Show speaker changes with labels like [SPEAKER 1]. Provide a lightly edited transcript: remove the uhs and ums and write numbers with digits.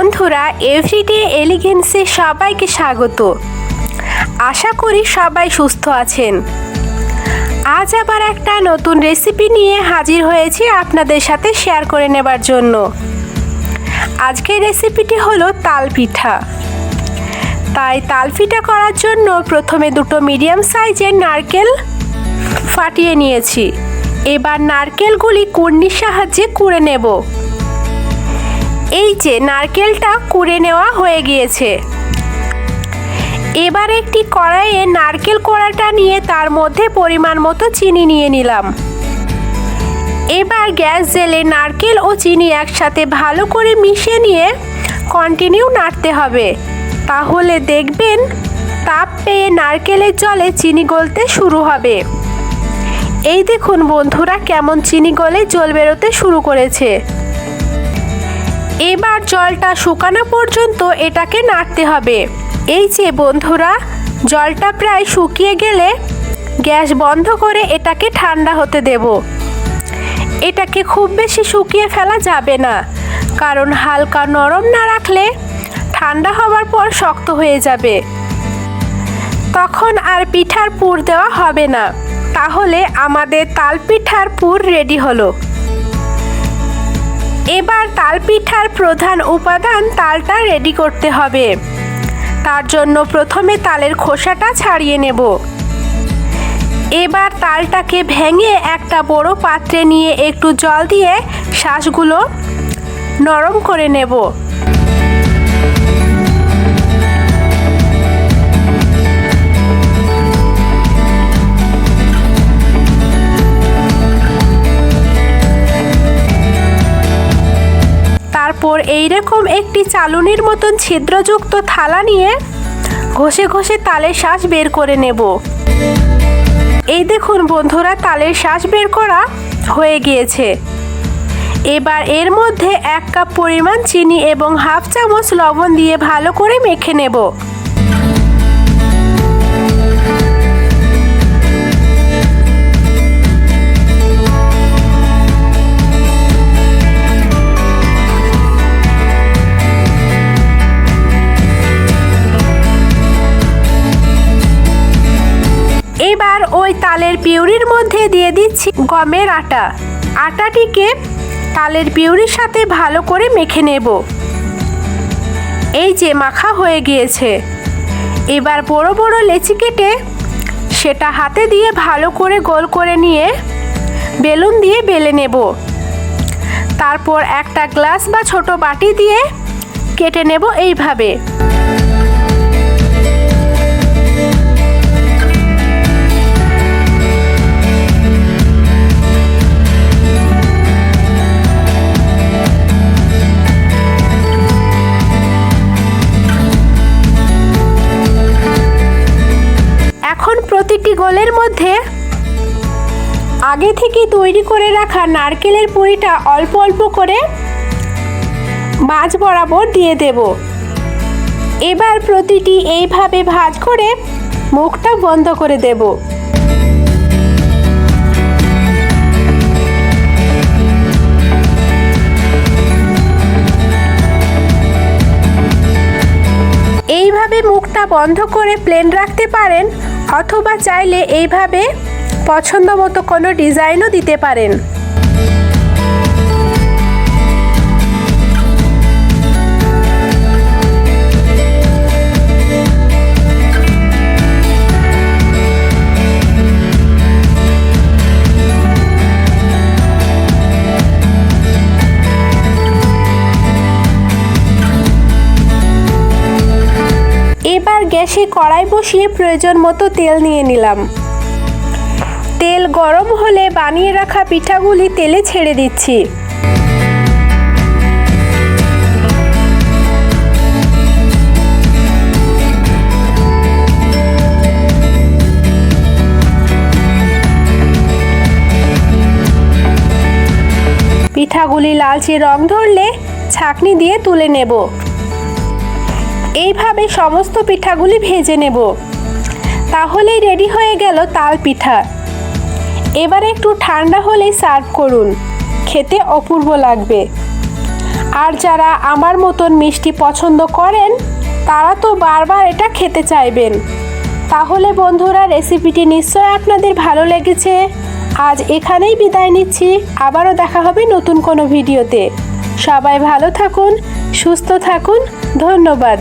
[SPEAKER 1] বন্ধুরা, এভরিডে এলিগেন্সে সবাইকে স্বাগত। আশা করি সবাই সুস্থ আছেন। আজ আবার একটা নতুন রেসিপি নিয়ে হাজির হয়েছি আপনাদের সাথে শেয়ার করে নেবার জন্য। আজকের রেসিপিটি হলো তাল পিঠা। তাই তাল পিঠা করার জন্য প্রথমে দুটো মিডিয়াম সাইজের নারকেল ফাটিয়ে নিয়েছি। এবার নারকেলগুলি কুড়নির সাহায্যে কুড়ে নেব। এই যে নারকেলটা কুড়ে নেওয়া হয়ে গিয়েছে। এবার একটি কড়াইয়ে নারকেল কোড়াটা নিয়ে তার মধ্যে পরিমাণ মতো চিনি নিয়ে নিলাম। এবার গ্যাস জ্বেলে নারকেল ও চিনি একসাথে ভালো করে মিশিয়ে নিয়ে কন্টিনিউ নাড়তে হবে। তাহলে দেখবেন তাপ পেয়ে নারকেলের জলে চিনি গলতে শুরু হবে। এই দেখুন বন্ধুরা, কেমন চিনি গলে জল বেরোতে শুরু করেছে। এবার জলটা শুকানো পর্যন্ত এটাকে নাড়তে হবে। এই যে বন্ধুরা, জলটা প্রায় শুকিয়ে গেলে গ্যাস বন্ধ করে এটাকে ঠান্ডা হতে দেব। এটাকে খুব বেশি শুকিয়ে ফেলা যাবে না, কারণ হালকা নরম না রাখলে ঠান্ডা হওয়ার পর শক্ত হয়ে যাবে। তখন আর পিঠার পুর দেওয়া হবে না। তাহলে আমাদের তাল পিঠার পুর রেডি হলো। এবার তাল পিঠার প্রধান উপাদান তালটা রেডি করতে হবে। তার জন্য প্রথমে তালের খোসাটা ছাড়িয়ে নেব। এবার তালটাকে ভেঙে একটা বড় পাত্রে নিয়ে একটু জল দিয়ে শাঁসগুলো নরম করে নেব। তারপর এইরকম একটি চালুনির মতন ছিদ্রযুক্ত থালা নিয়ে ঘষে ঘষে তালের শাঁস বের করে নেব। এই দেখুন বন্ধুরা, তালের শাঁস বের করা হয়ে গিয়েছে। এবার এর মধ্যে 1 কাপ পরিমাণ চিনি এবং হাফ চামচ লবণ দিয়ে ভালো করে মেখে নেব। এবার ওই তালের পিউরির মধ্যে দিয়ে দিচ্ছি গমের আটা। আটাটিকে তালের পিউরির সাথে ভালো করে মেখে নেব। এই যে মাখা হয়ে গিয়েছে। এবার বড় বড় লেচি কেটে সেটা হাতে দিয়ে ভালো করে গোল করে নিয়ে বেলুন দিয়ে বেলে নেব। তারপর একটা গ্লাস বা ছোট বাটি দিয়ে কেটে নেব এইভাবে। এখন প্রতিটি গোলের মধ্যে আগে থেকে তৈরি করে রাখা নারকেলের পুরিটা অল্প অল্প করে মাঝ বরাবর দিয়ে দেব। এবার প্রতিটি এইভাবে ভাঁজ করে মুখটা বন্ধ করে দেব। এইভাবে মুখটা বন্ধ করে প্লেন রাখতে পারেন, অথবা চাইলে এইভাবে পছন্দ মতো কোনো ডিজাইনও দিতে পারেন। এবার গ্যাসে কড়াই বসিয়ে প্রয়োজন মতো তেল নিয়ে নিলাম। তেল গরম হলে বানিয়ে রাখা পিঠাগুলি তেলে ছেড়ে দিচ্ছি। পিঠাগুলি লালচে রং ধরলে ছাঁকনি দিয়ে তুলে নেব। এইভাবে সমস্ত পিঠাগুলি ভেজে নেব। তাহলেই রেডি হয়ে গেল তাল পিঠা। এবার একটু ঠান্ডা হলেই সার্ভ করুন, খেতে অপূর্ব লাগবে। আর যারা আমার মতন মিষ্টি পছন্দ করেন তারা তো বারবার এটা খেতে চাইবেন। তাহলে বন্ধুরা, রেসিপিটি নিশ্চয়ই আপনাদের ভালো লেগেছে। আজ এখানেই বিদায় নিচ্ছি, আবারও দেখা হবে নতুন কোনো ভিডিওতে। সবাই ভালো থাকুন, সুস্থ থাকুন, ধন্যবাদ।